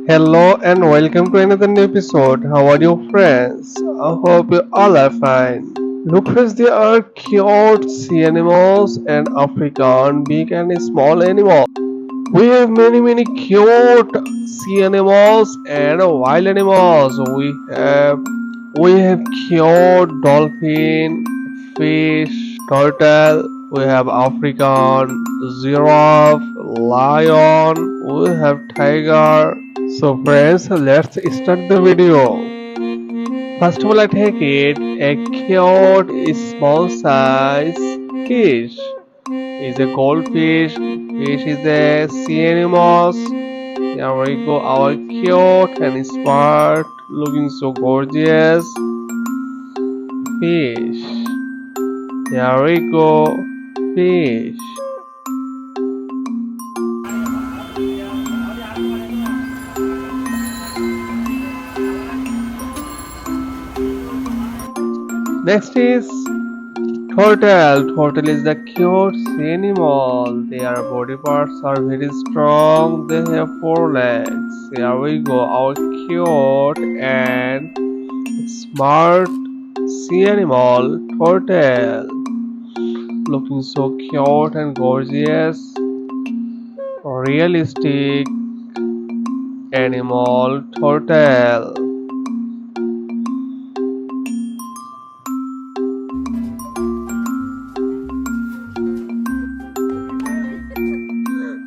Hello and welcome to another new episode. How are you, friends? I hope you all are fine. Look, friends, there are cute sea animals and African big and small animals. We have many cute sea animals and wild animals. We have cute dolphin, fish, turtle. We have African giraffe, lion. We have tiger. So friends, let's start the video. First of all, I take it a cute small size fish is a goldfish. Fish is a sea animal. Here we go, our cute and smart, looking so gorgeous fish. Here we go, fish. Next is turtle. Turtle is the cute sea animal. Their body parts are very strong. They have four legs. Here we go, our cute and smart sea animal, turtle. Looking so cute and gorgeous. Realistic animal, turtle.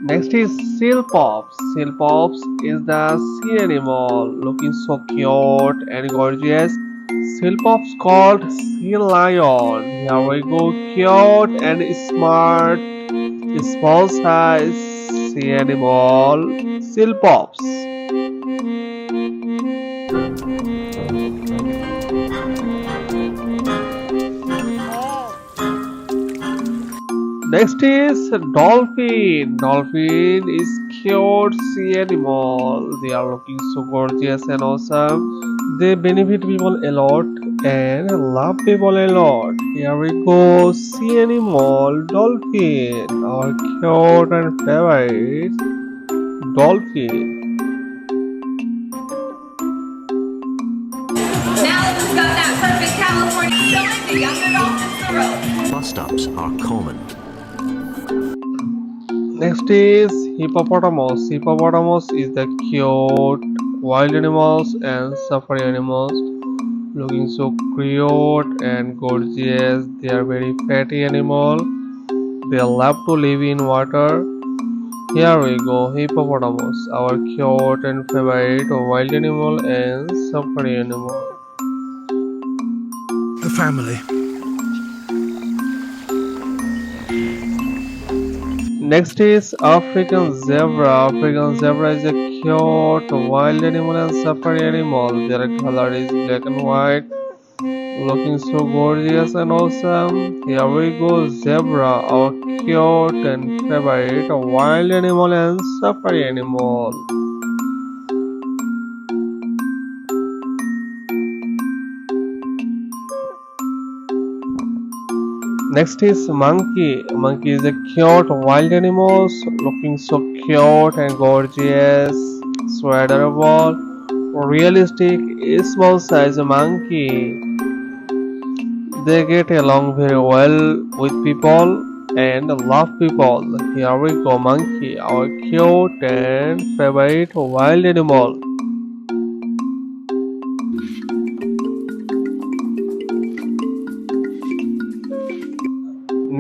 Next is seal pops. Seal pops is the sea animal, looking so cute and gorgeous. Seal pops called sea lion. Here we go, cute and smart, small size sea animal, seal pops. Next is dolphin. Dolphin is cute sea animal. They are looking so gorgeous and awesome. They benefit people a lot and love people a lot. Here we go, sea animal, dolphin. Our cute and favorite dolphin. Now let's just got that perfect California showing the younger dolphins the road. Bust-ups are common. Next is hippopotamus. Hippopotamus is the cute wild animals and safari animals, looking so cute and gorgeous. They are very fatty animal. They love to live in water. Here we go, hippopotamus, our cute and favorite wild animal and safari animal. The family. Next is African zebra. African zebra is a cute wild animal and safari animal. Their color is black and white, looking so gorgeous and awesome. Here we go, zebra, our cute and favorite wild animal and safari animal. Next is monkey. Monkey is a cute wild animal, looking so cute and gorgeous, so adorable. Realistic, small size monkey. They get along very well with people and love people. Here we go, monkey, our cute and favorite wild animal.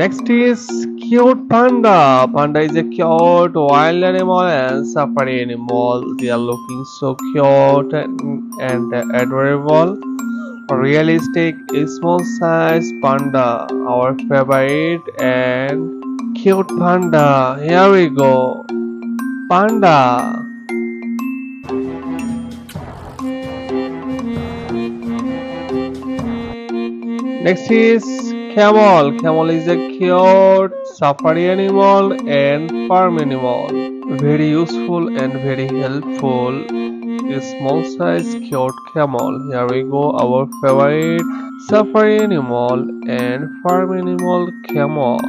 Next is cute panda. Panda is a cute wild animal and safari animal. They are looking so cute and adorable. Realistic, small size panda, our favorite and cute panda. Here we go, panda. Next is camel. Camel is a cute safari animal and farm animal. Very useful and very helpful. A small size cute camel. Here we go, our favorite safari animal and farm animal, camel.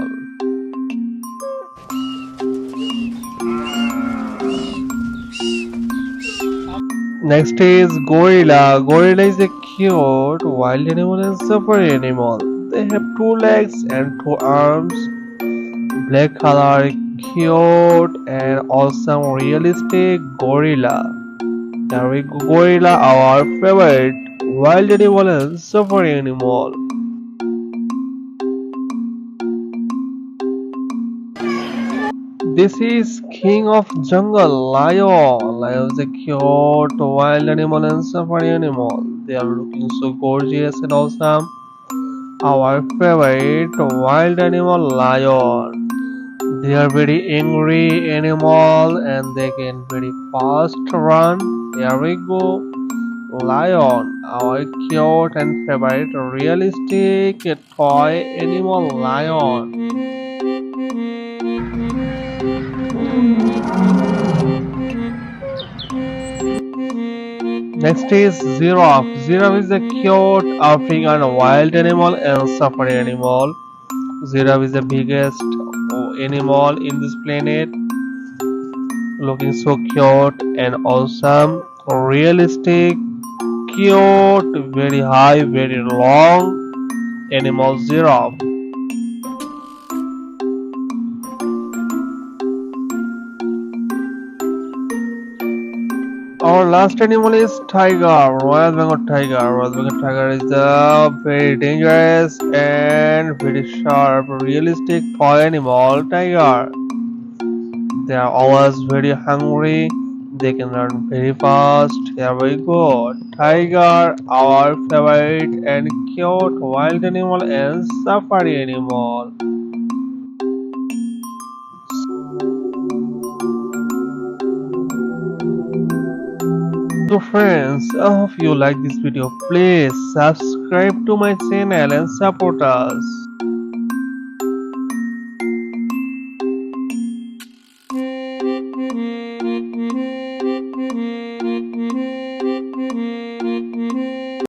Next is gorilla. Gorilla is a cute wild animal and safari animal. They have two legs and two arms. Black color, cute and awesome realistic gorilla. The gorilla our favorite wild animal and safari animal. This is king of jungle, lion. Lion is a cute wild animal and safari animal. They are looking so gorgeous and awesome. Our favorite wild animal, lion. They are very angry animal and they can very fast run. Here we go. Lion, our cute and favorite realistic toy animal, lion. Next is giraffe. Giraffe is a cute African wild animal and safari animal. Giraffe is the biggest animal in this planet, looking so cute and awesome, realistic, cute, very high, very long animal giraffe. Our last animal is tiger, Royal Bengal tiger. Royal Bengal tiger is a very dangerous and very sharp, realistic toy animal tiger. They are always very hungry. They can run very fast. Here we go. Tiger, our favorite and cute wild animal and safari animal. So friends, I hope you like this video. Please subscribe to my channel and support us.